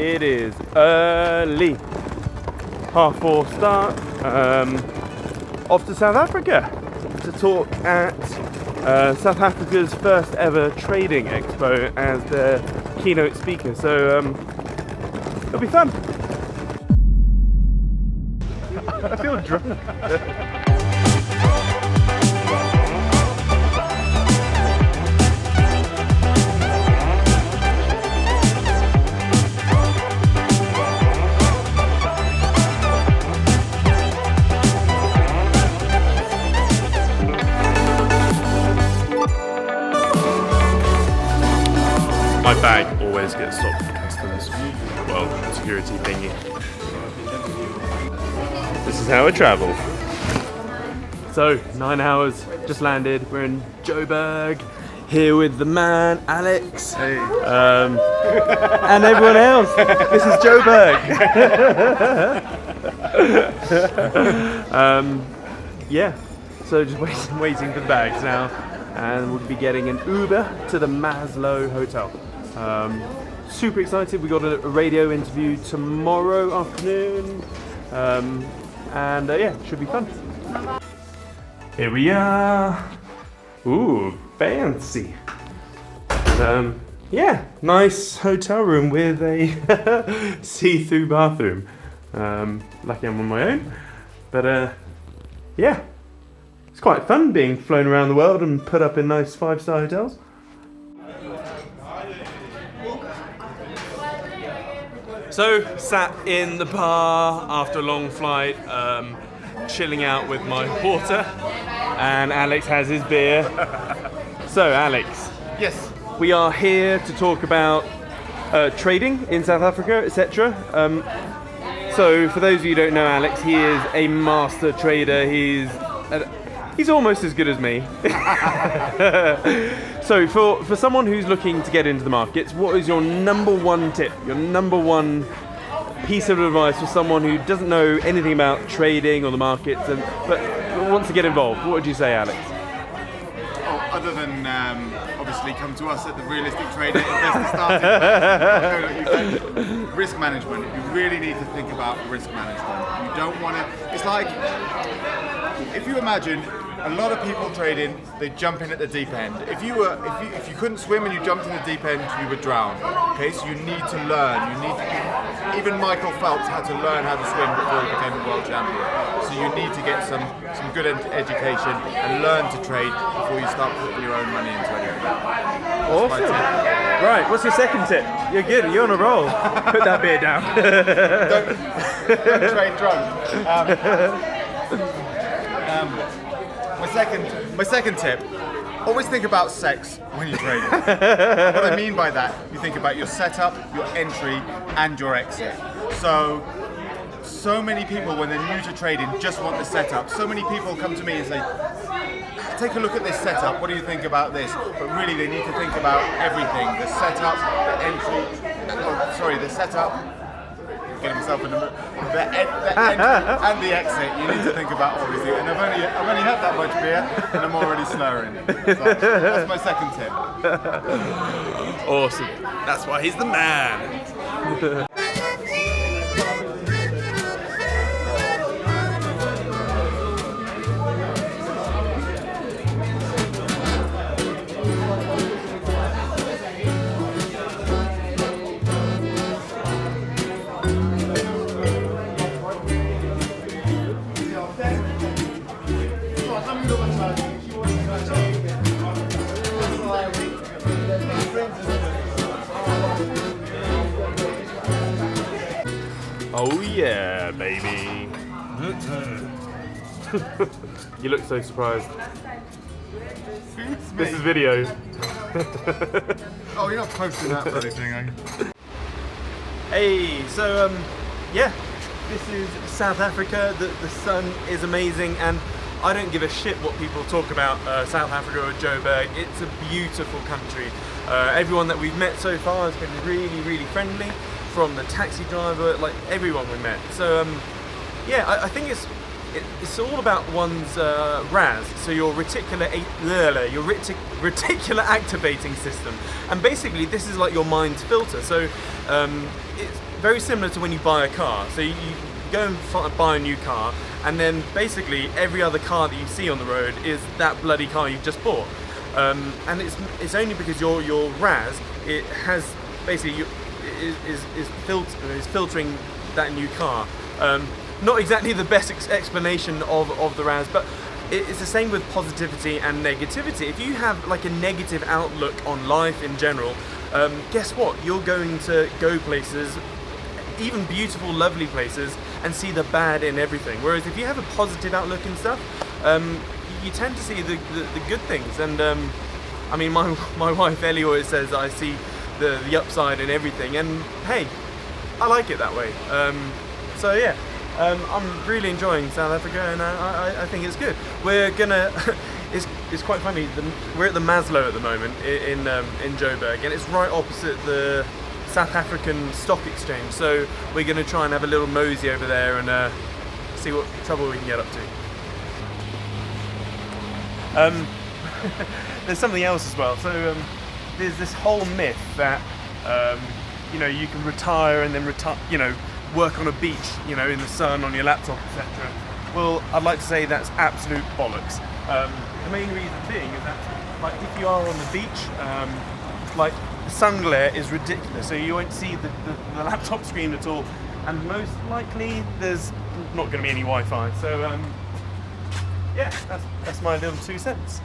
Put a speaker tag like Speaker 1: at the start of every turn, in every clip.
Speaker 1: It is early. 4:30 start. Off to South Africa to talk at South Africa's first ever trading expo as the keynote speaker. So it'll be fun. I feel drunk. My bag always gets stopped at customs. Well, security thingy. This is how I travel. So, 9 hours, just landed. We're in Joburg, here with the man, Alex.
Speaker 2: Hey.
Speaker 1: And everyone else. This is Joburg. Yeah, so just waiting for the bags now. And we'll be getting an Uber to the Maslow Hotel. Super excited. We got a radio interview tomorrow afternoon. Yeah, should be fun. Here we are. Ooh, fancy. Yeah, nice hotel room with a see-through bathroom. Lucky I'm on my own. But yeah, it's quite fun being flown around the world and put up in nice 5-star hotels. So, sat in the bar after a long flight, chilling out with my water, and Alex has his beer. So, Alex.
Speaker 2: Yes.
Speaker 1: We are here to talk about trading in South Africa, etc. So, for those of you who don't know Alex, he is a master trader. He's almost as good as me. So for someone who's looking to get into the markets, what is your number one tip, your number one piece of advice for someone who doesn't know anything about trading or the markets but wants to get involved? What would you say, Alex?
Speaker 2: Oh, other than obviously come to us at the Realistic Trader Investor Starting. Risk management. You really need to think about risk management. You don't want to. It's like if you imagine. A lot of people trading, they jump in at the deep end. If you couldn't swim and you jumped in the deep end, you would drown. Okay, so you need to learn. Even Michael Phelps had to learn how to swim before he became a world champion. So you need to get some good education and learn to trade before you start putting your own money into anything.
Speaker 1: Awesome. Right, what's your second tip? You're good. You're on a roll. Put that beer down.
Speaker 2: don't trade drunk. My second tip, always think about sex when you're trading. What I mean by that, you think about your setup, your entry, and your exit. So many people, when they're new to trading, just want the setup. So many people come to me and say, take a look at this setup, what do you think about this? But really they need to think about everything, the setup, the entry, the setup, getting myself in the entry and the exit. You need to think about all these things. And I've only had that much beer, and I'm already slurring. So that's my second tip.
Speaker 1: Awesome. That's why he's the man. Oh yeah, baby. You look so surprised. This is video.
Speaker 2: Oh, you're not posting that bloody thing, are you?
Speaker 1: Hey, so yeah, this is South Africa. The sun is amazing, and I don't give a shit what people talk about South Africa or Joburg. It's a beautiful country. Everyone that we've met so far has been really, really friendly. From the taxi driver, like everyone we met. So yeah, I think it's it's all about one's RAS, so your reticular activating system, and basically this is like your mind's filter. So it's very similar to when you buy a car. So you go and buy a new car, and then basically every other car that you see on the road is that bloody car you've just bought. And it's only because your RAS, it has basically is filtering that new car. Not exactly the best explanation of the RAS, but it's the same with positivity and negativity. If you have like a negative outlook on life in general, guess what? You're going to go places, even beautiful, lovely places, and see the bad in everything. Whereas if you have a positive outlook and stuff, you tend to see the good things. And I mean, my wife Ellie always says that I see the upside in everything, and hey, I like it that way. So yeah, I'm really enjoying South Africa, and I think it's good. We're gonna it's quite funny. We're at the Maslow at the moment in Joburg, and it's right opposite the South African Stock Exchange. So we're gonna try and have a little mosey over there and see what trouble we can get up to. There's something else as well. So there's this whole myth that you can retire and then work on a beach, in the sun on your laptop, etc. Well, I'd like to say that's absolute bollocks. The main reason being is that, like, if you are on the beach, like, the sun glare is ridiculous, so you won't see the laptop screen at all, and most likely there's not going to be any Wi-Fi. So yeah, that's my little 2 cents.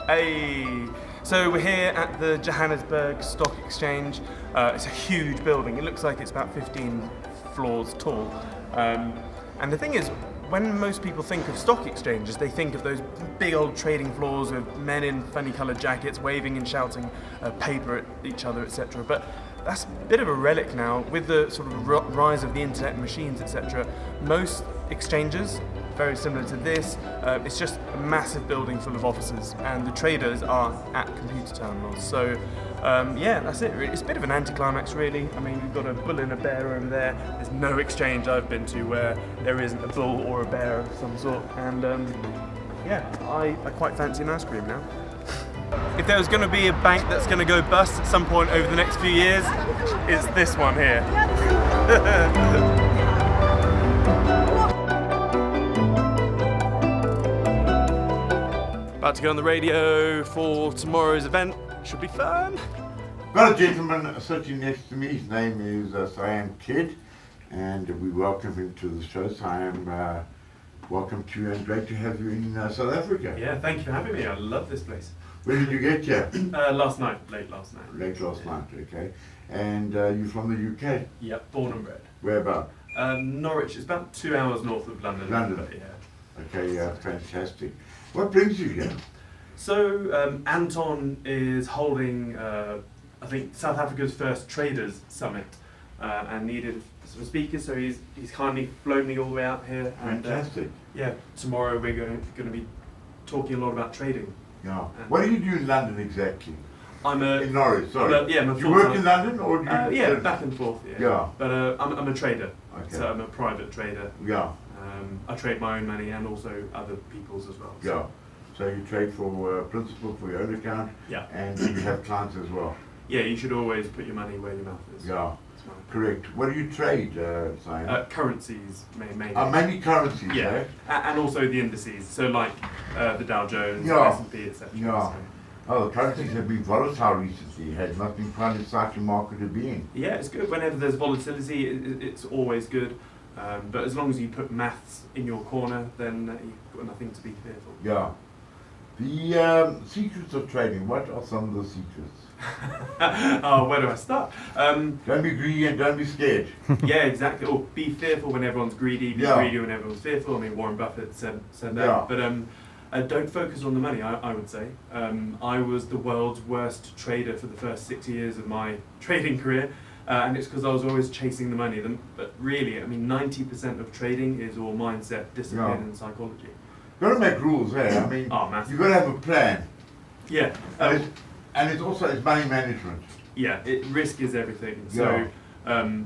Speaker 1: Hey, so we're here at the Johannesburg Stock Exchange. It's a huge building. It looks like it's about 15 floors tall. And the thing is, when most people think of stock exchanges, they think of those big old trading floors with men in funny coloured jackets waving and shouting paper at each other, etc. But that's a bit of a relic now. With the sort of rise of the internet and machines, etc., most exchanges, very similar to this, it's just a massive building full of offices, and the traders are at computer terminals. So yeah, that's it. It's a bit of an anticlimax, really. I mean, we've got a bull and a bear over there. There's no exchange I've been to where there isn't a bull or a bear of some sort. And yeah, I quite fancy an ice cream now. If there was going to be a bank that's going to go bust at some point over the next few years, it's this one here. About to go on the radio for tomorrow's event. Should be fun.
Speaker 3: Got a gentleman sitting next to me. His name is Siam Kid, and we welcome him to the show. Siam, welcome to you, and great to have you in South Africa.
Speaker 1: Yeah, thank you for having me. I love this place.
Speaker 3: When did you get here?
Speaker 1: Last night, late last night.
Speaker 3: Late last night, okay. And you're from the UK?
Speaker 1: Yep, born and bred.
Speaker 3: Where about?
Speaker 1: Norwich. It's about 2 hours north of London.
Speaker 3: London.
Speaker 1: But yeah.
Speaker 3: Okay, yeah, fantastic. What brings you here?
Speaker 1: So Anton is holding, I think, South Africa's first traders summit, and needed some speakers. So he's kindly flown me all the way out here.
Speaker 3: Fantastic.
Speaker 1: Yeah, tomorrow we're going to be talking a lot about trading.
Speaker 3: Yeah. What do you do in London exactly?
Speaker 1: In
Speaker 3: Norwich, sorry.
Speaker 1: I'm a
Speaker 3: you work in London, or do you?
Speaker 1: Yeah, back and forth. Yeah. But I'm a trader.
Speaker 3: Okay.
Speaker 1: So I'm a private trader.
Speaker 3: Yeah.
Speaker 1: I trade my own money and also other people's as well. So.
Speaker 3: Yeah. So you trade for principal for your own account.
Speaker 1: Yeah.
Speaker 3: And you have clients as well.
Speaker 1: Yeah, you should always put your money where your mouth is.
Speaker 3: Yeah. Correct. What do you trade, Simon?
Speaker 1: Currencies, mainly.
Speaker 3: Mainly currencies,
Speaker 1: yeah.
Speaker 3: eh?
Speaker 1: And also the indices, so like the Dow Jones,
Speaker 3: yeah.
Speaker 1: S&P, etc.
Speaker 3: Yeah.
Speaker 1: So.
Speaker 3: Oh, the currencies have been volatile recently. It must be quite an exciting market to be in.
Speaker 1: Yeah, it's good. Whenever there's volatility, it's always good. But as long as you put maths in your corner, then you've got nothing to be fearful.
Speaker 3: Yeah. The secrets of trading, what are some of the secrets?
Speaker 1: Oh, where do I start?
Speaker 3: Don't be greedy and don't be scared.
Speaker 1: Yeah, exactly. Or be fearful when everyone's greedy, be greedy when everyone's fearful. I mean, Warren Buffett said that.
Speaker 3: Yeah.
Speaker 1: But don't focus on the money, I would say. I was the world's worst trader for the first 6 years of my trading career. And it's because I was always chasing the money. But really, I mean, 90% of trading is all mindset, discipline, and psychology.
Speaker 3: You've got to make rules, eh? I mean,
Speaker 1: massive.
Speaker 3: you've got to have a plan.
Speaker 1: Yeah.
Speaker 3: And it's also it's money management.
Speaker 1: Yeah, risk is everything.
Speaker 3: Yeah.
Speaker 1: So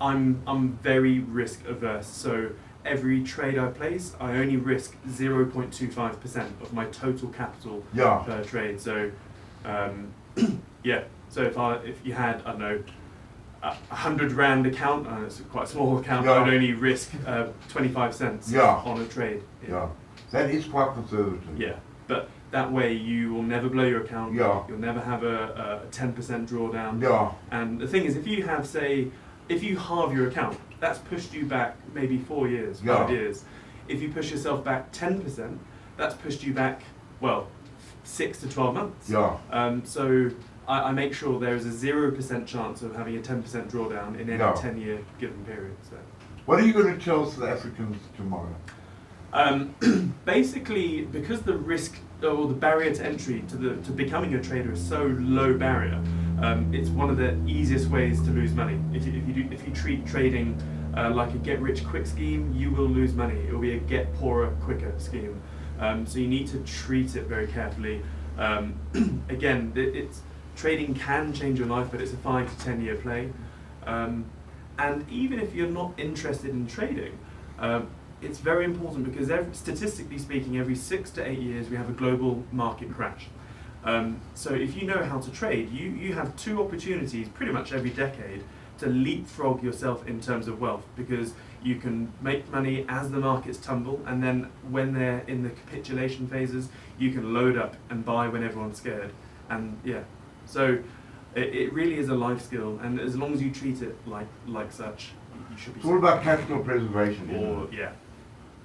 Speaker 1: I'm very risk averse. So every trade I place, I only risk 0.25% of my total capital per trade. So yeah. So if you had, I don't know, a 100 rand account, and it's quite a small account, I'd only risk 25 cents on a trade.
Speaker 3: Yeah, that is quite conservative.
Speaker 1: Yeah, but that way you will never blow your account.
Speaker 3: Yeah.
Speaker 1: You'll never have a 10% drawdown.
Speaker 3: Yeah.
Speaker 1: And the thing is, if you have, say, if you halve your account, that's pushed you back maybe 4 years, 5 years. If you push yourself back 10%, that's pushed you back, well, 6 to 12 months.
Speaker 3: Yeah.
Speaker 1: So I make sure there is a 0% chance of having a 10% drawdown in any 10-year given period. So.
Speaker 3: What are you going to tell South Africans tomorrow?
Speaker 1: Basically, because the risk or the barrier to entry to becoming a trader is so low barrier, it's one of the easiest ways to lose money. If you treat trading like a get-rich-quick scheme, you will lose money. It will be a get-poorer-quicker scheme. So you need to treat it very carefully. Again, trading can change your life, but it's a 5 to 10 year play. And even if you're not interested in trading, it's very important because statistically speaking, every 6 to 8 years we have a global market crash. So if you know how to trade, you have 2 opportunities pretty much every decade to leapfrog yourself in terms of wealth, because you can make money as the markets tumble, and then when they're in the capitulation phases, you can load up and buy when everyone's scared. And yeah, so it really is a life skill, and as long as you treat it like such, you should be.
Speaker 3: It's all about capital preservation.
Speaker 1: Or yeah,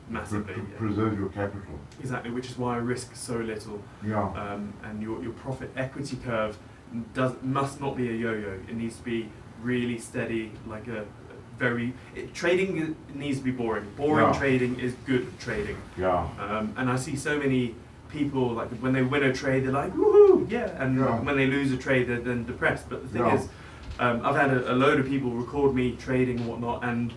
Speaker 1: massively.
Speaker 3: Preserve your capital.
Speaker 1: Exactly, which is why I risk so little.
Speaker 3: Yeah.
Speaker 1: And your profit equity curve must not be a yo-yo. It needs to be really steady, like trading needs to be boring. Boring trading is good trading.
Speaker 3: Yeah.
Speaker 1: And I see so many people, like when they win a trade, they're like, woohoo, yeah. And when they lose a trade, they're then depressed. But the thing is, I've had a load of people record me trading and whatnot, and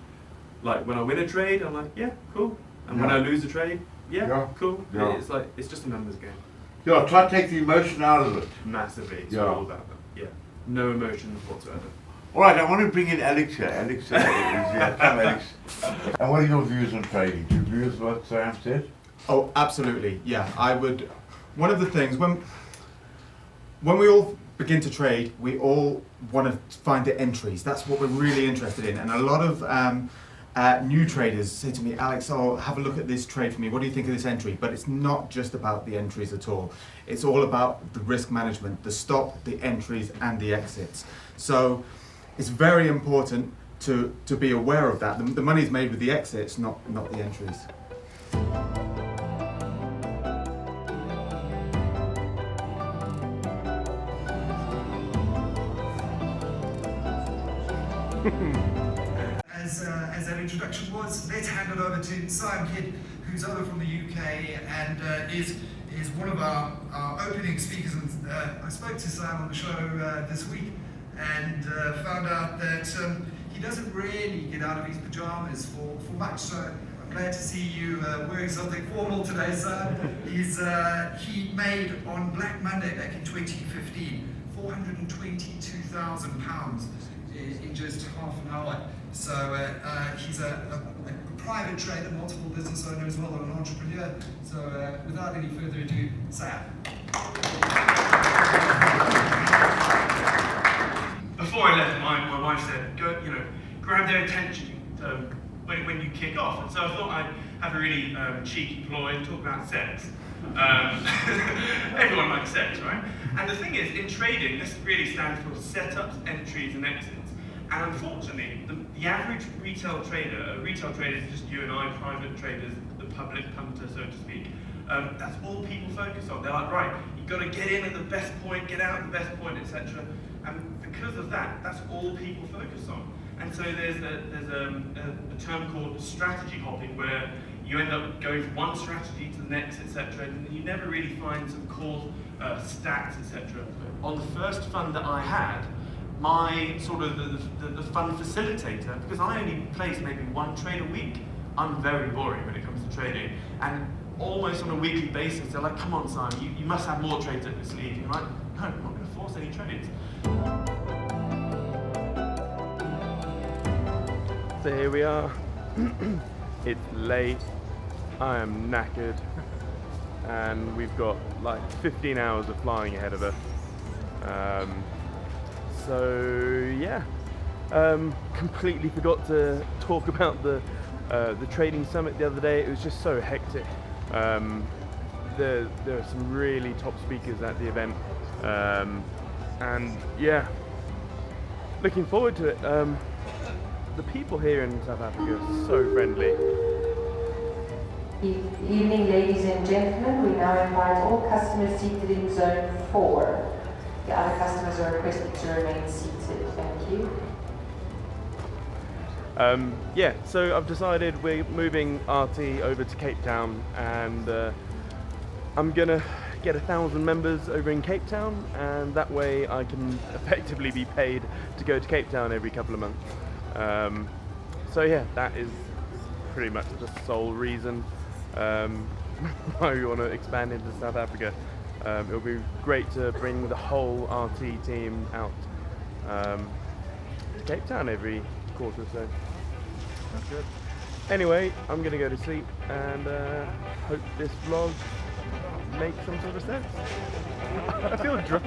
Speaker 1: like when I win a trade, I'm like, yeah, cool. And when I lose a trade, cool. Yeah. It's like, it's just a numbers game.
Speaker 3: Yeah, try to take the emotion out of it.
Speaker 1: Massively. It's all about that. Yeah. No emotions whatsoever.
Speaker 3: All right, I want to bring in Alex here. Alex is here. Come, Alex. And what are your views on trading? Do you agree with what Siam said?
Speaker 2: Oh, absolutely. Yeah, I would. One of the things when we all begin to trade, we all want to find the entries. That's what we're really interested in. And a lot of new traders say to me, Alex, oh, have a look at this trade for me. What do you think of this entry? But it's not just about the entries at all. It's all about the risk management, the stop, the entries, and the exits. So it's very important to be aware of that. The money's made with the exits, not the entries.
Speaker 4: As that introduction was, let's hand it over to Siam Kidd, who's over from the UK and is one of our opening speakers. And I spoke to Siam on the show this week and found out that he doesn't really get out of his pajamas for much. So I'm glad to see you wearing something formal today, Siam. He made on Black Monday back in 2015 £422,000 in just half an hour. So he's a private trader, multiple business owner as well, and an entrepreneur. So without any further ado, Siam.
Speaker 1: Before I left, my wife said, "Go, grab their attention when you kick off." And so I thought I'd have a really cheeky ploy and talk about sex. Everyone likes sex, right? And the thing is, in trading, this really stands for setups, entries, and exits. And unfortunately, the average retail trader is just you and I, private traders, the public punter, so to speak. That's all people focus on. They're like, right, you've got to get in at the best point, get out at the best point, etc. And because of that, that's all people focus on. And so there's a term called strategy hopping, where you end up going from one strategy to the next, etc. And you never really find some core stats, etc. On the first fund that I had, my sort of the fund facilitator, because I only place maybe one trade a week, I'm very boring when it comes to trading, and almost on a weekly basis. They're like, come on, Simon, you must have more trades up your sleeve. You're like, no, I'm not going to force any trades. So here we are. It's late. I am knackered. And we've got like 15 hours of flying ahead of us. So yeah, completely forgot to talk about the trading summit the other day. It was just so hectic. There are some really top speakers at the event, and yeah, looking forward to it. The people here in South Africa are so friendly.
Speaker 5: Good evening, ladies and gentlemen. We now invite all customers seated in zone 4. The other customers are requested to remain seated. Thank you.
Speaker 1: Yeah, so I've decided we're moving RT over to Cape Town, and I'm gonna get 1,000 members over in Cape Town, and that way I can effectively be paid to go to Cape Town every couple of months. So yeah, that is pretty much the sole reason why we want to expand into South Africa. It'll be great to bring the whole RT team out to Cape Town every quarter or so. That's good. Anyway, I'm going to go to sleep and hope this vlog makes some sort of sense. I feel drunk.